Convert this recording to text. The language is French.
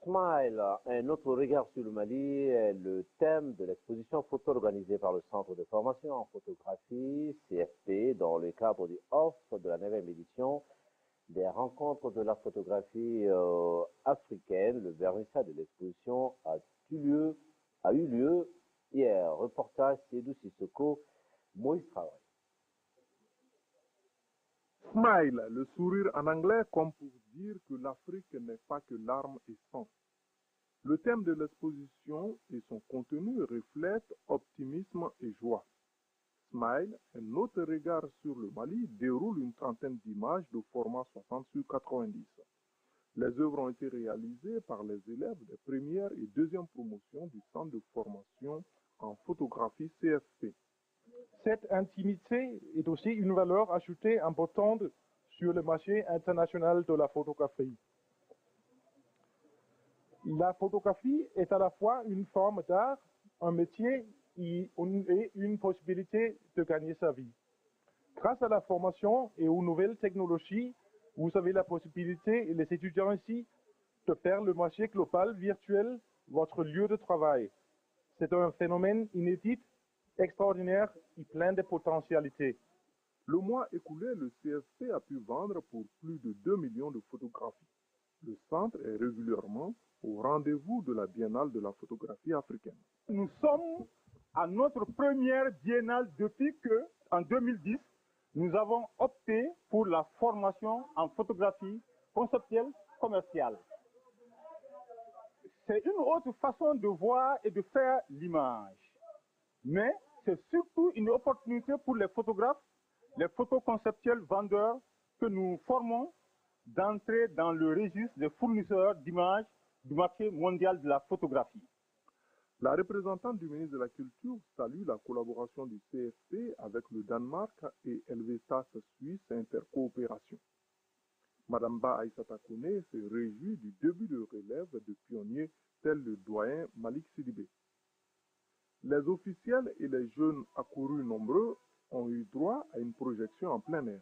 Smile, un autre regard sur le Mali est le thème de l'exposition photo organisée par le Centre de formation en photographie, CFP, dans le cadre du offre de la 9e édition des rencontres de la photographie africaine. Le vernissage de l'exposition a eu lieu hier. Reportage Sédou Sissoko, Moïse Traoré. Smile, le sourire en anglais, comme pour dire que l'Afrique n'est pas que larmes et sang. Le thème de l'exposition et son contenu reflètent optimisme et joie. Smile, un autre regard sur le Mali, déroule une trentaine d'images de format 60 sur 90. Les œuvres ont été réalisées par les élèves des premières et deuxième promotions du centre de formation en photographie CFP. Cette intimité est aussi une valeur ajoutée importante sur le marché international de la photographie. La photographie est à la fois une forme d'art, un métier et une possibilité de gagner sa vie. Grâce à la formation et aux nouvelles technologies, vous avez la possibilité, et les étudiants ici, de faire le marché global virtuel votre lieu de travail. C'est un phénomène inédit, extraordinaire et plein de potentialités. Le mois écoulé, le CFP a pu vendre pour plus de 2 millions de photographies. Le centre est régulièrement au rendez-vous de la Biennale de la photographie africaine. Nous sommes à notre première biennale depuis que, en 2010, nous avons opté pour la formation en photographie conceptuelle commerciale. C'est une autre façon de voir et de faire l'image. Mais c'est surtout une opportunité pour les photographes, les photoconceptuels vendeurs que nous formons d'entrer dans le registre des fournisseurs d'images du marché mondial de la photographie. La représentante du ministre de la Culture salue la collaboration du CFP avec le Danemark et Helvetas Suisse Intercoopération. Madame Ba Aïssata Kone se réjouit du début de relève de pionniers tels le doyen Malik Sidibé. Les officiels et les jeunes accourus nombreux ont eu droit à une projection en plein air.